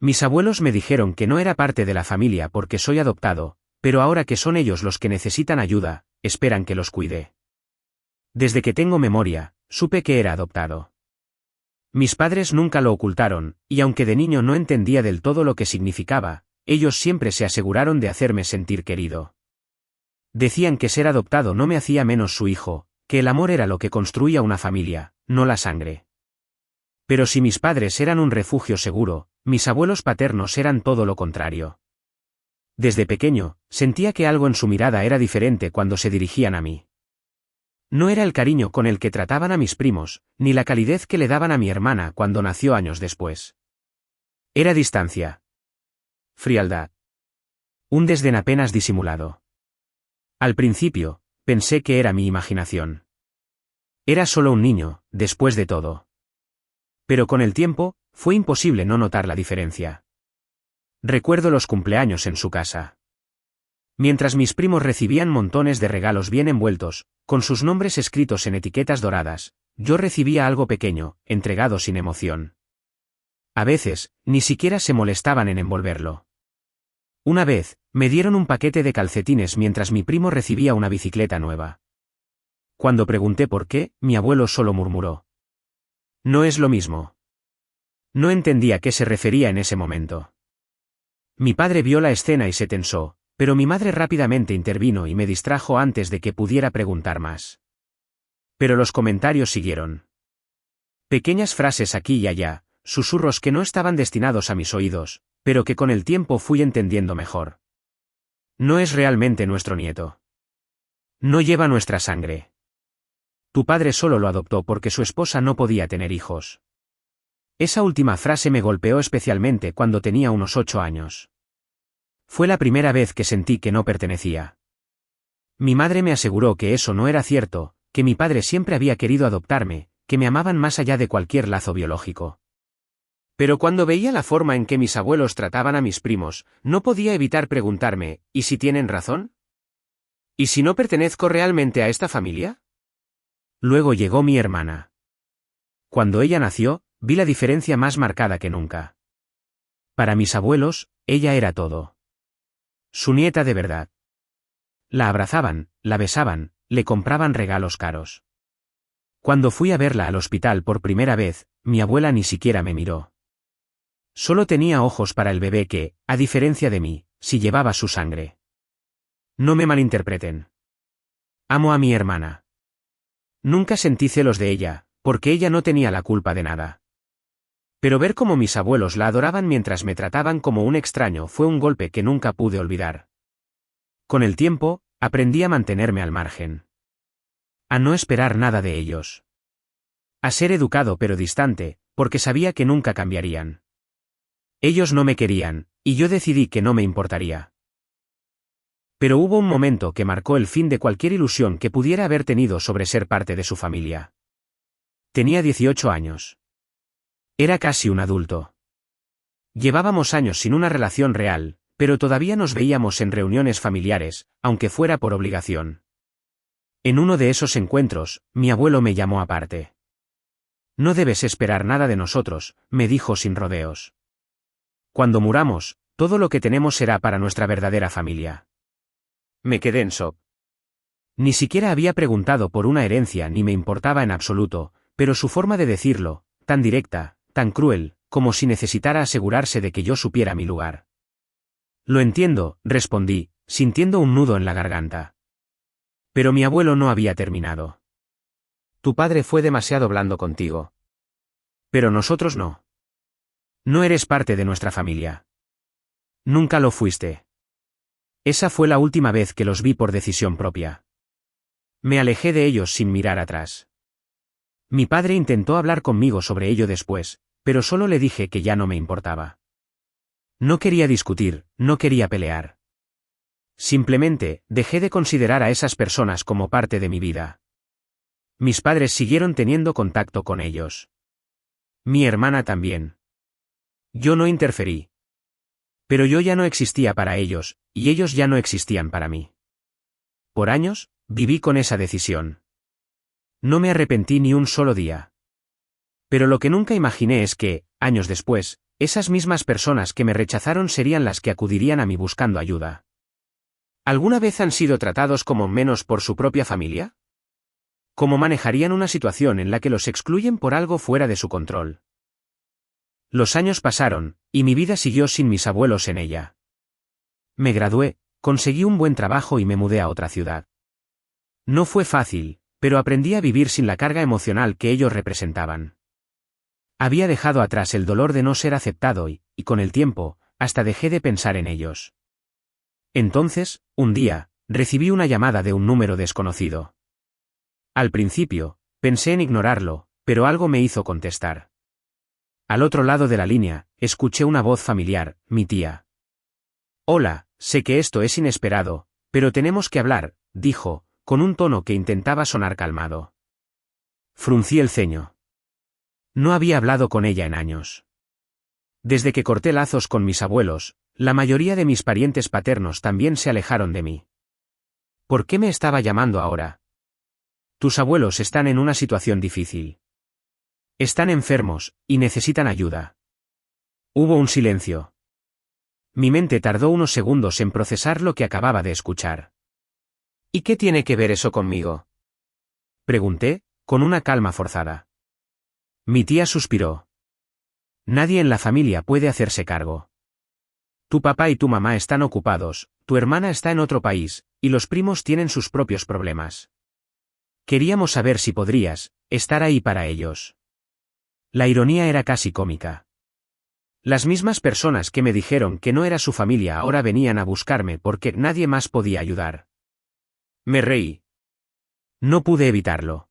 Mis abuelos me dijeron que no era parte de la familia porque soy adoptado, pero ahora que son ellos los que necesitan ayuda, esperan que los cuide. Desde que tengo memoria, supe que era adoptado. Mis padres nunca lo ocultaron, y aunque de niño no entendía del todo lo que significaba, ellos siempre se aseguraron de hacerme sentir querido. Decían que ser adoptado no me hacía menos su hijo, que el amor era lo que construía una familia, no la sangre. Pero si mis padres eran un refugio seguro, mis abuelos paternos eran todo lo contrario. Desde pequeño, sentía que algo en su mirada era diferente cuando se dirigían a mí. No era el cariño con el que trataban a mis primos, ni la calidez que le daban a mi hermana cuando nació años después. Era distancia. Frialdad. Un desdén apenas disimulado. Al principio, pensé que era mi imaginación. Era solo un niño, después de todo. Pero con el tiempo, fue imposible no notar la diferencia. Recuerdo los cumpleaños en su casa. Mientras mis primos recibían montones de regalos bien envueltos, con sus nombres escritos en etiquetas doradas, yo recibía algo pequeño, entregado sin emoción. A veces, ni siquiera se molestaban en envolverlo. Una vez, me dieron un paquete de calcetines mientras mi primo recibía una bicicleta nueva. Cuando pregunté por qué, mi abuelo solo murmuró: "No es lo mismo". No entendía a qué se refería en ese momento. Mi padre vio la escena y se tensó, pero mi madre rápidamente intervino y me distrajo antes de que pudiera preguntar más. Pero los comentarios siguieron. Pequeñas frases aquí y allá, susurros que no estaban destinados a mis oídos, pero que con el tiempo fui entendiendo mejor. No es realmente nuestro nieto. No lleva nuestra sangre. Tu padre solo lo adoptó porque su esposa no podía tener hijos. Esa última frase me golpeó especialmente cuando tenía unos 8 años. Fue la primera vez que sentí que no pertenecía. Mi madre me aseguró que eso no era cierto, que mi padre siempre había querido adoptarme, que me amaban más allá de cualquier lazo biológico. Pero cuando veía la forma en que mis abuelos trataban a mis primos, no podía evitar preguntarme, ¿y si tienen razón? ¿Y si no pertenezco realmente a esta familia? Luego llegó mi hermana. Cuando ella nació, vi la diferencia más marcada que nunca. Para mis abuelos, ella era todo. Su nieta de verdad. La abrazaban, la besaban, le compraban regalos caros. Cuando fui a verla al hospital por primera vez, mi abuela ni siquiera me miró. Solo tenía ojos para el bebé que, a diferencia de mí, sí llevaba su sangre. No me malinterpreten. Amo a mi hermana. Nunca sentí celos de ella, porque ella no tenía la culpa de nada. Pero ver cómo mis abuelos la adoraban mientras me trataban como un extraño fue un golpe que nunca pude olvidar. Con el tiempo, aprendí a mantenerme al margen. A no esperar nada de ellos. A ser educado pero distante, porque sabía que nunca cambiarían. Ellos no me querían, y yo decidí que no me importaría. Pero hubo un momento que marcó el fin de cualquier ilusión que pudiera haber tenido sobre ser parte de su familia. Tenía 18 años. Era casi un adulto. Llevábamos años sin una relación real, pero todavía nos veíamos en reuniones familiares, aunque fuera por obligación. En uno de esos encuentros, mi abuelo me llamó aparte. No debes esperar nada de nosotros, me dijo sin rodeos. Cuando muramos, todo lo que tenemos será para nuestra verdadera familia. Me quedé en shock. Ni siquiera había preguntado por una herencia ni me importaba en absoluto, pero su forma de decirlo, tan directa, tan cruel, como si necesitara asegurarse de que yo supiera mi lugar. Lo entiendo, respondí, sintiendo un nudo en la garganta. Pero mi abuelo no había terminado. Tu padre fue demasiado blando contigo. Pero nosotros no. No eres parte de nuestra familia. Nunca lo fuiste. Esa fue la última vez que los vi por decisión propia. Me alejé de ellos sin mirar atrás. Mi padre intentó hablar conmigo sobre ello después, pero solo le dije que ya no me importaba. No quería discutir, no quería pelear. Simplemente, dejé de considerar a esas personas como parte de mi vida. Mis padres siguieron teniendo contacto con ellos. Mi hermana también. Yo no interferí. Pero yo ya no existía para ellos, y ellos ya no existían para mí. Por años, viví con esa decisión. No me arrepentí ni un solo día. Pero lo que nunca imaginé es que, años después, esas mismas personas que me rechazaron serían las que acudirían a mí buscando ayuda. ¿Alguna vez han sido tratados como menos por su propia familia? ¿Cómo manejarían una situación en la que los excluyen por algo fuera de su control? Los años pasaron, y mi vida siguió sin mis abuelos en ella. Me gradué, conseguí un buen trabajo y me mudé a otra ciudad. No fue fácil, pero aprendí a vivir sin la carga emocional que ellos representaban. Había dejado atrás el dolor de no ser aceptado y con el tiempo, hasta dejé de pensar en ellos. Entonces, un día, recibí una llamada de un número desconocido. Al principio, pensé en ignorarlo, pero algo me hizo contestar. Al otro lado de la línea, escuché una voz familiar, mi tía. Hola, sé que esto es inesperado, pero tenemos que hablar, dijo, con un tono que intentaba sonar calmado. Fruncí el ceño. No había hablado con ella en años. Desde que corté lazos con mis abuelos, la mayoría de mis parientes paternos también se alejaron de mí. ¿Por qué me estaba llamando ahora? Tus abuelos están en una situación difícil. Están enfermos, y necesitan ayuda. Hubo un silencio. Mi mente tardó unos segundos en procesar lo que acababa de escuchar. ¿Y qué tiene que ver eso conmigo? Pregunté, con una calma forzada. Mi tía suspiró. Nadie en la familia puede hacerse cargo. Tu papá y tu mamá están ocupados, tu hermana está en otro país, y los primos tienen sus propios problemas. Queríamos saber si podrías estar ahí para ellos. La ironía era casi cómica. Las mismas personas que me dijeron que no era su familia ahora venían a buscarme porque nadie más podía ayudar. Me reí. No pude evitarlo.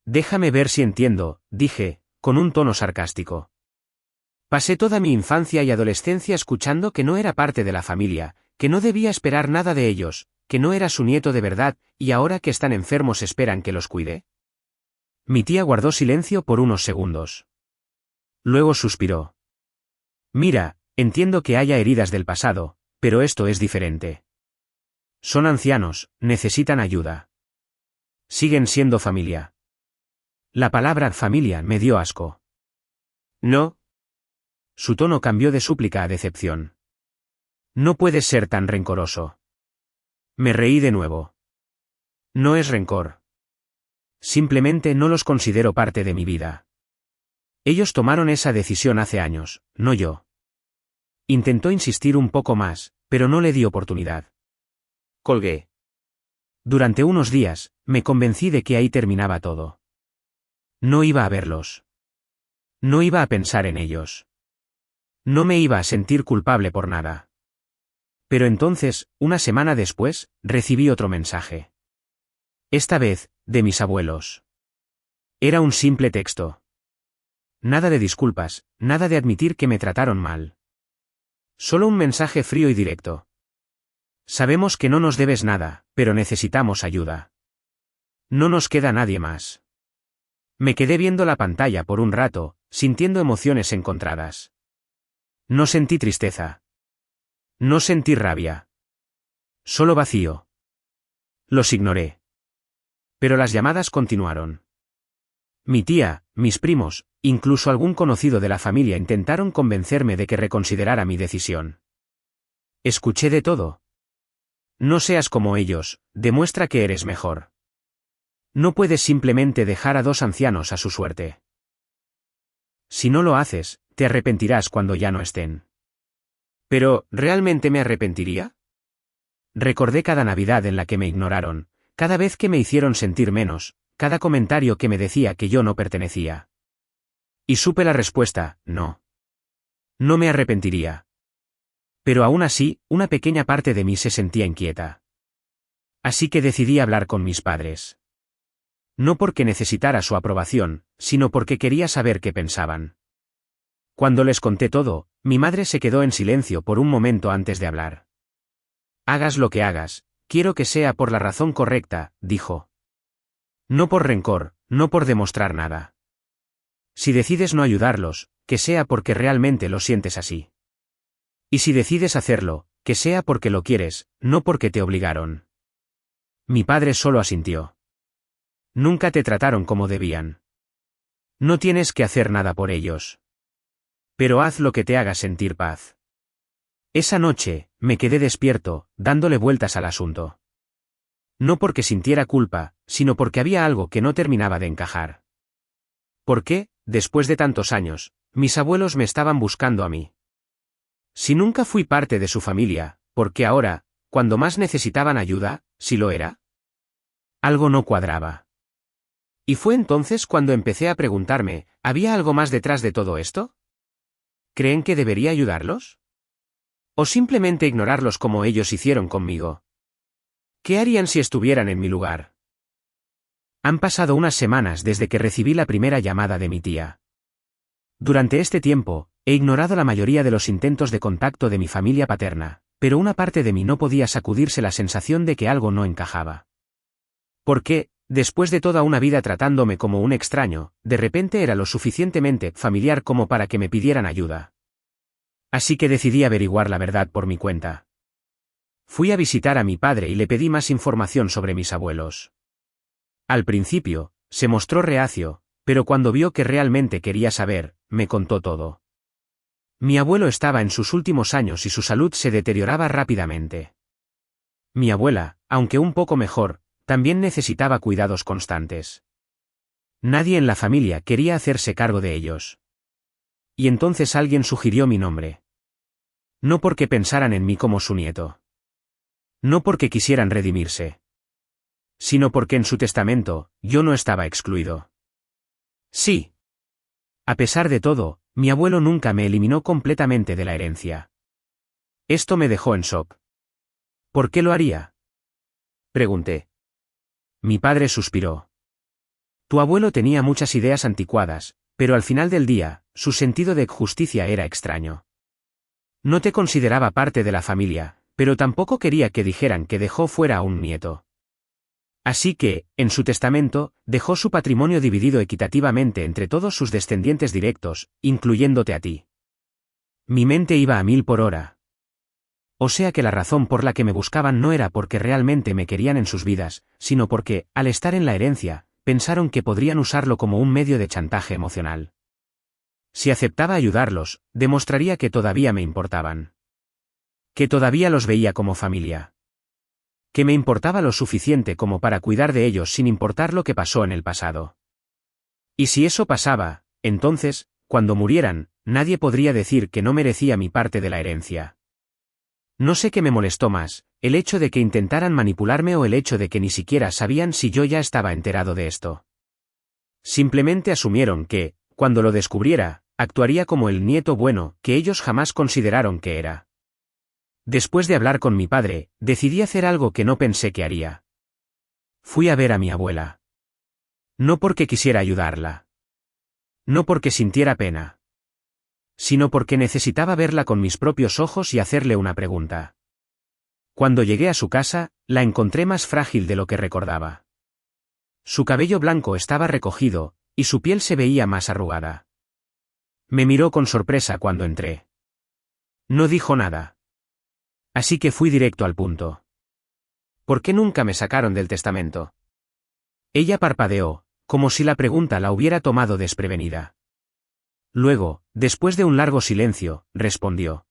Déjame ver si entiendo, dije, con un tono sarcástico. Pasé toda mi infancia y adolescencia escuchando que no era parte de la familia, que no debía esperar nada de ellos, que no era su nieto de verdad, y ahora que están enfermos esperan que los cuide. Mi tía guardó silencio por unos segundos. Luego suspiró. Mira, entiendo que haya heridas del pasado, pero esto es diferente. Son ancianos, necesitan ayuda. Siguen siendo familia. La palabra familia me dio asco. No. Su tono cambió de súplica a decepción. No puedes ser tan rencoroso. Me reí de nuevo. No es rencor. Simplemente no los considero parte de mi vida. Ellos tomaron esa decisión hace años, no yo. Intentó insistir un poco más, pero no le di oportunidad. Colgué. Durante unos días, me convencí de que ahí terminaba todo. No iba a verlos. No iba a pensar en ellos. No me iba a sentir culpable por nada. Pero entonces, una semana después, recibí otro mensaje. Esta vez, de mis abuelos. Era un simple texto. Nada de disculpas, nada de admitir que me trataron mal. Solo un mensaje frío y directo. Sabemos que no nos debes nada, pero necesitamos ayuda. No nos queda nadie más. Me quedé viendo la pantalla por un rato, sintiendo emociones encontradas. No sentí tristeza. No sentí rabia. Solo vacío. Los ignoré. Pero las llamadas continuaron. Mi tía, mis primos, incluso algún conocido de la familia intentaron convencerme de que reconsiderara mi decisión. Escuché de todo. No seas como ellos, demuestra que eres mejor. No puedes simplemente dejar a dos ancianos a su suerte. Si no lo haces, te arrepentirás cuando ya no estén. Pero, ¿realmente me arrepentiría? Recordé cada Navidad en la que me ignoraron, cada vez que me hicieron sentir menos, cada comentario que me decía que yo no pertenecía. Y supe la respuesta, no. No me arrepentiría. Pero aún así, una pequeña parte de mí se sentía inquieta. Así que decidí hablar con mis padres. No porque necesitara su aprobación, sino porque quería saber qué pensaban. Cuando les conté todo, mi madre se quedó en silencio por un momento antes de hablar. Hagas lo que hagas, quiero que sea por la razón correcta, dijo. No por rencor, no por demostrar nada. Si decides no ayudarlos, que sea porque realmente lo sientes así. Y si decides hacerlo, que sea porque lo quieres, no porque te obligaron. Mi padre solo asintió. Nunca te trataron como debían. No tienes que hacer nada por ellos. Pero haz lo que te haga sentir paz. Esa noche, me quedé despierto, dándole vueltas al asunto. No porque sintiera culpa, sino porque había algo que no terminaba de encajar. ¿Por qué, después de tantos años, mis abuelos me estaban buscando a mí? Si nunca fui parte de su familia, ¿por qué ahora, cuando más necesitaban ayuda, sí lo era? Algo no cuadraba. Y fue entonces cuando empecé a preguntarme, ¿había algo más detrás de todo esto? ¿Creen que debería ayudarlos? ¿O simplemente ignorarlos como ellos hicieron conmigo? ¿Qué harían si estuvieran en mi lugar? Han pasado unas semanas desde que recibí la primera llamada de mi tía. Durante este tiempo, he ignorado la mayoría de los intentos de contacto de mi familia paterna, pero una parte de mí no podía sacudirse la sensación de que algo no encajaba. ¿Por qué, después de toda una vida tratándome como un extraño, de repente era lo suficientemente familiar como para que me pidieran ayuda? Así que decidí averiguar la verdad por mi cuenta. Fui a visitar a mi padre y le pedí más información sobre mis abuelos. Al principio, se mostró reacio, pero cuando vio que realmente quería saber, me contó todo. Mi abuelo estaba en sus últimos años y su salud se deterioraba rápidamente. Mi abuela, aunque un poco mejor, también necesitaba cuidados constantes. Nadie en la familia quería hacerse cargo de ellos. Y entonces alguien sugirió mi nombre. No porque pensaran en mí como su nieto. No porque quisieran redimirse. Sino porque en su testamento, yo no estaba excluido. Sí. A pesar de todo, mi abuelo nunca me eliminó completamente de la herencia. Esto me dejó en shock. ¿Por qué lo haría? Pregunté. Mi padre suspiró. Tu abuelo tenía muchas ideas anticuadas, pero al final del día, su sentido de justicia era extraño. No te consideraba parte de la familia, pero tampoco quería que dijeran que dejó fuera a un nieto. Así que, en su testamento, dejó su patrimonio dividido equitativamente entre todos sus descendientes directos, incluyéndote a ti. Mi mente iba a 1000 por hora. O sea que la razón por la que me buscaban no era porque realmente me querían en sus vidas, sino porque, al estar en la herencia, pensaron que podrían usarlo como un medio de chantaje emocional. Si aceptaba ayudarlos, demostraría que todavía me importaban. Que todavía los veía como familia. Que me importaba lo suficiente como para cuidar de ellos sin importar lo que pasó en el pasado. Y si eso pasaba, entonces, cuando murieran, nadie podría decir que no merecía mi parte de la herencia. No sé qué me molestó más, el hecho de que intentaran manipularme o el hecho de que ni siquiera sabían si yo ya estaba enterado de esto. Simplemente asumieron que, cuando lo descubriera, actuaría como el nieto bueno que ellos jamás consideraron que era. Después de hablar con mi padre, decidí hacer algo que no pensé que haría. Fui a ver a mi abuela. No porque quisiera ayudarla. No porque sintiera pena. Sino porque necesitaba verla con mis propios ojos y hacerle una pregunta. Cuando llegué a su casa, la encontré más frágil de lo que recordaba. Su cabello blanco estaba recogido, y su piel se veía más arrugada. Me miró con sorpresa cuando entré. No dijo nada. Así que fui directo al punto. ¿Por qué nunca me sacaron del testamento? Ella parpadeó, como si la pregunta la hubiera tomado desprevenida. Luego, después de un largo silencio, respondió.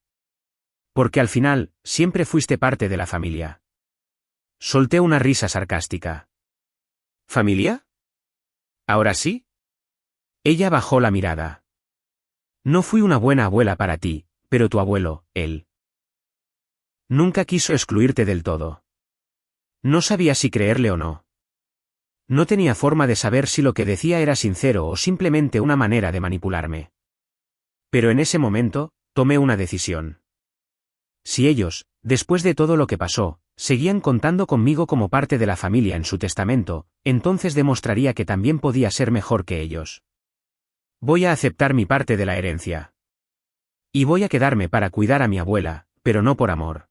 Porque al final, siempre fuiste parte de la familia. Solté una risa sarcástica. ¿Familia? ¿Ahora sí? Ella bajó la mirada. No fui una buena abuela para ti, pero tu abuelo, él. Nunca quiso excluirte del todo. No sabía si creerle o no. No tenía forma de saber si lo que decía era sincero o simplemente una manera de manipularme. Pero en ese momento, tomé una decisión. Si ellos, después de todo lo que pasó, seguían contando conmigo como parte de la familia en su testamento, entonces demostraría que también podía ser mejor que ellos. Voy a aceptar mi parte de la herencia. Y voy a quedarme para cuidar a mi abuela, pero no por amor.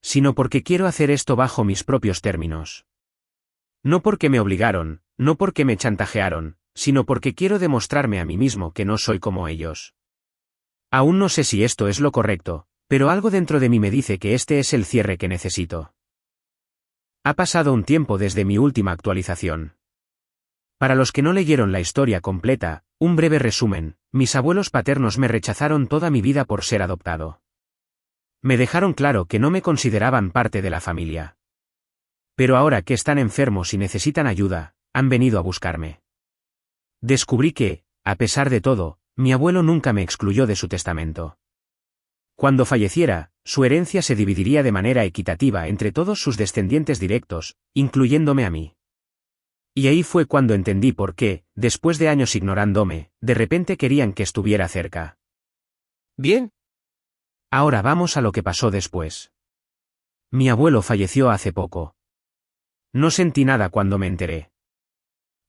Sino porque quiero hacer esto bajo mis propios términos. No porque me obligaron, no porque me chantajearon, sino porque quiero demostrarme a mí mismo que no soy como ellos. Aún no sé si esto es lo correcto, pero algo dentro de mí me dice que este es el cierre que necesito. Ha pasado un tiempo desde mi última actualización. Para los que no leyeron la historia completa, un breve resumen, mis abuelos paternos me rechazaron toda mi vida por ser adoptado. Me dejaron claro que no me consideraban parte de la familia. Pero ahora que están enfermos y necesitan ayuda, han venido a buscarme. Descubrí que, a pesar de todo, mi abuelo nunca me excluyó de su testamento. Cuando falleciera, su herencia se dividiría de manera equitativa entre todos sus descendientes directos, incluyéndome a mí. Y ahí fue cuando entendí por qué, después de años ignorándome, de repente querían que estuviera cerca. Bien. Ahora vamos a lo que pasó después. Mi abuelo falleció hace poco. No sentí nada cuando me enteré.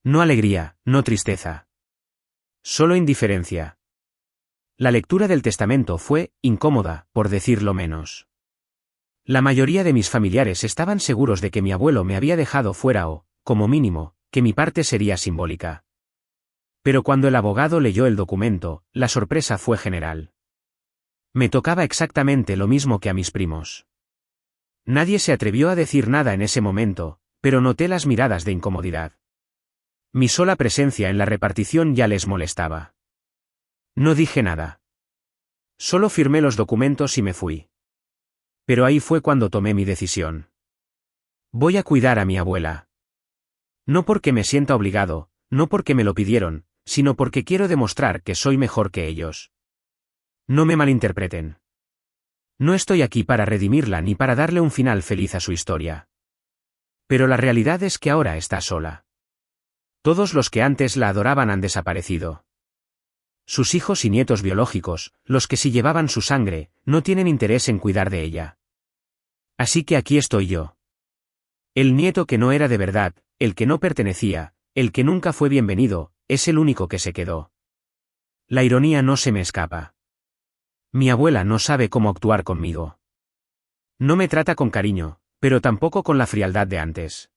No alegría, no tristeza. Solo indiferencia. La lectura del testamento fue incómoda, por decirlo menos. La mayoría de mis familiares estaban seguros de que mi abuelo me había dejado fuera o, como mínimo, que mi parte sería simbólica. Pero cuando el abogado leyó el documento, la sorpresa fue general. Me tocaba exactamente lo mismo que a mis primos. Nadie se atrevió a decir nada en ese momento, pero noté las miradas de incomodidad. Mi sola presencia en la repartición ya les molestaba. No dije nada. Solo firmé los documentos y me fui. Pero ahí fue cuando tomé mi decisión. Voy a cuidar a mi abuela. No porque me sienta obligado, no porque me lo pidieron, sino porque quiero demostrar que soy mejor que ellos. No me malinterpreten. No estoy aquí para redimirla ni para darle un final feliz a su historia. Pero la realidad es que ahora está sola. Todos los que antes la adoraban han desaparecido. Sus hijos y nietos biológicos, los que sí llevaban su sangre, no tienen interés en cuidar de ella. Así que aquí estoy yo. El nieto que no era de verdad, el que no pertenecía, el que nunca fue bienvenido, es el único que se quedó. La ironía no se me escapa. Mi abuela no sabe cómo actuar conmigo. No me trata con cariño, pero tampoco con la frialdad de antes.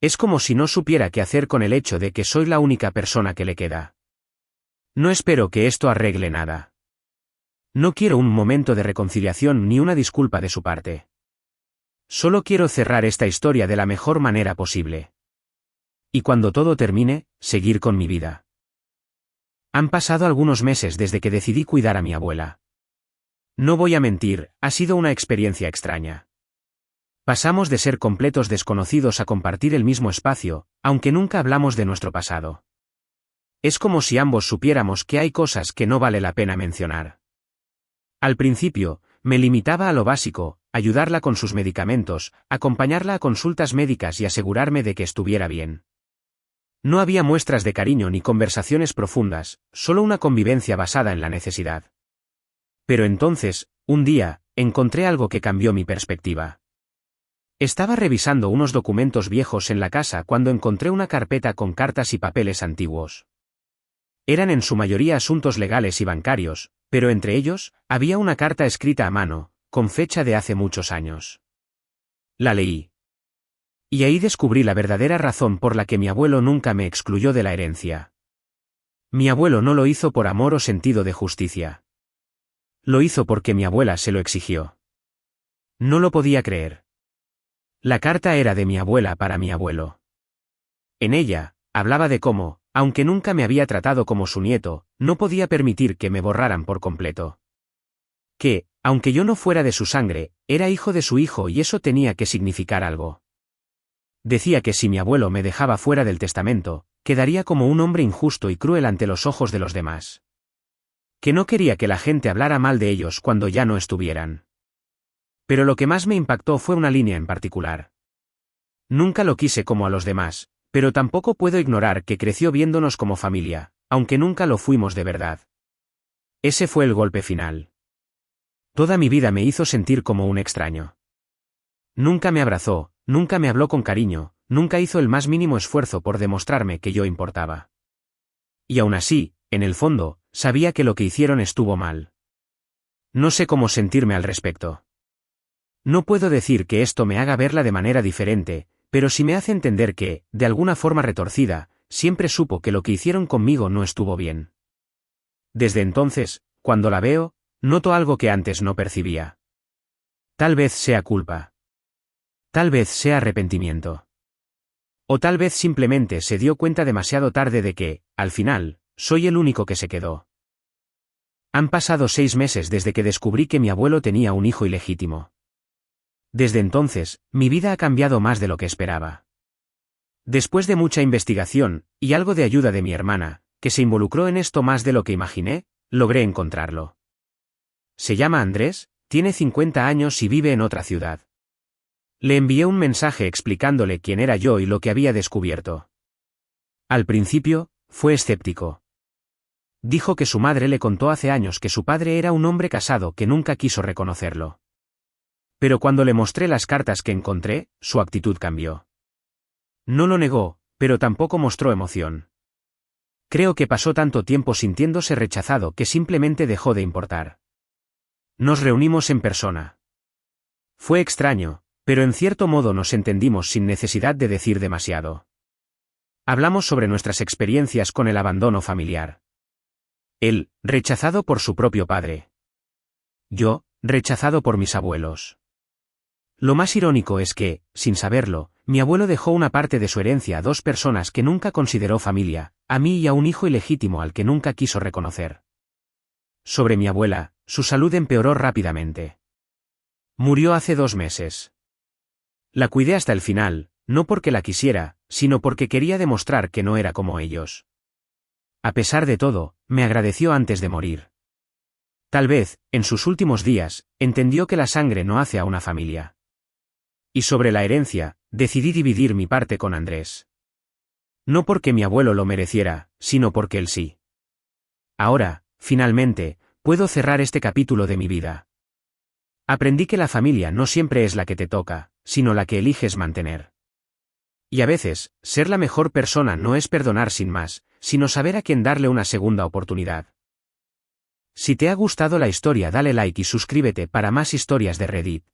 Es como si no supiera qué hacer con el hecho de que soy la única persona que le queda. No espero que esto arregle nada. No quiero un momento de reconciliación ni una disculpa de su parte. Solo quiero cerrar esta historia de la mejor manera posible. Y cuando todo termine, seguir con mi vida. Han pasado algunos meses desde que decidí cuidar a mi abuela. No voy a mentir, ha sido una experiencia extraña. Pasamos de ser completos desconocidos a compartir el mismo espacio, aunque nunca hablamos de nuestro pasado. Es como si ambos supiéramos que hay cosas que no vale la pena mencionar. Al principio, me limitaba a lo básico, ayudarla con sus medicamentos, acompañarla a consultas médicas y asegurarme de que estuviera bien. No había muestras de cariño ni conversaciones profundas, solo una convivencia basada en la necesidad. Pero entonces, un día, encontré algo que cambió mi perspectiva. Estaba revisando unos documentos viejos en la casa cuando encontré una carpeta con cartas y papeles antiguos. Eran en su mayoría asuntos legales y bancarios, pero entre ellos, había una carta escrita a mano, con fecha de hace muchos años. La leí. Y ahí descubrí la verdadera razón por la que mi abuelo nunca me excluyó de la herencia. Mi abuelo no lo hizo por amor o sentido de justicia. Lo hizo porque mi abuela se lo exigió. No lo podía creer. La carta era de mi abuela para mi abuelo. En ella, hablaba de cómo, aunque nunca me había tratado como su nieto, no podía permitir que me borraran por completo. Que, aunque yo no fuera de su sangre, era hijo de su hijo y eso tenía que significar algo. Decía que si mi abuelo me dejaba fuera del testamento, quedaría como un hombre injusto y cruel ante los ojos de los demás. Que no quería que la gente hablara mal de ellos cuando ya no estuvieran. Pero lo que más me impactó fue una línea en particular. Nunca lo quise como a los demás, pero tampoco puedo ignorar que creció viéndonos como familia, aunque nunca lo fuimos de verdad. Ese fue el golpe final. Toda mi vida me hizo sentir como un extraño. Nunca me abrazó, nunca me habló con cariño, nunca hizo el más mínimo esfuerzo por demostrarme que yo importaba. Y aún así, en el fondo, sabía que lo que hicieron estuvo mal. No sé cómo sentirme al respecto. No puedo decir que esto me haga verla de manera diferente, pero sí me hace entender que, de alguna forma retorcida, siempre supo que lo que hicieron conmigo no estuvo bien. Desde entonces, cuando la veo, noto algo que antes no percibía. Tal vez sea culpa. Tal vez sea arrepentimiento. O tal vez simplemente se dio cuenta demasiado tarde de que, al final, soy el único que se quedó. Han pasado 6 meses desde que descubrí que mi abuelo tenía un hijo ilegítimo. Desde entonces, mi vida ha cambiado más de lo que esperaba. Después de mucha investigación, y algo de ayuda de mi hermana, que se involucró en esto más de lo que imaginé, logré encontrarlo. Se llama Andrés, tiene 50 años y vive en otra ciudad. Le envié un mensaje explicándole quién era yo y lo que había descubierto. Al principio, fue escéptico. Dijo que su madre le contó hace años que su padre era un hombre casado que nunca quiso reconocerlo. Pero cuando le mostré las cartas que encontré, su actitud cambió. No lo negó, pero tampoco mostró emoción. Creo que pasó tanto tiempo sintiéndose rechazado que simplemente dejó de importar. Nos reunimos en persona. Fue extraño, pero en cierto modo nos entendimos sin necesidad de decir demasiado. Hablamos sobre nuestras experiencias con el abandono familiar. Él, rechazado por su propio padre. Yo, rechazado por mis abuelos. Lo más irónico es que, sin saberlo, mi abuelo dejó una parte de su herencia a 2 personas que nunca consideró familia, a mí y a un hijo ilegítimo al que nunca quiso reconocer. Sobre mi abuela, su salud empeoró rápidamente. Murió hace 2 meses. La cuidé hasta el final, no porque la quisiera, sino porque quería demostrar que no era como ellos. A pesar de todo, me agradeció antes de morir. Tal vez, en sus últimos días, entendió que la sangre no hace a una familia. Y sobre la herencia, decidí dividir mi parte con Andrés. No porque mi abuelo lo mereciera, sino porque él sí. Ahora, finalmente, puedo cerrar este capítulo de mi vida. Aprendí que la familia no siempre es la que te toca, sino la que eliges mantener. Y a veces, ser la mejor persona no es perdonar sin más, sino saber a quién darle una segunda oportunidad. Si te ha gustado la historia, dale like y suscríbete para más historias de Reddit.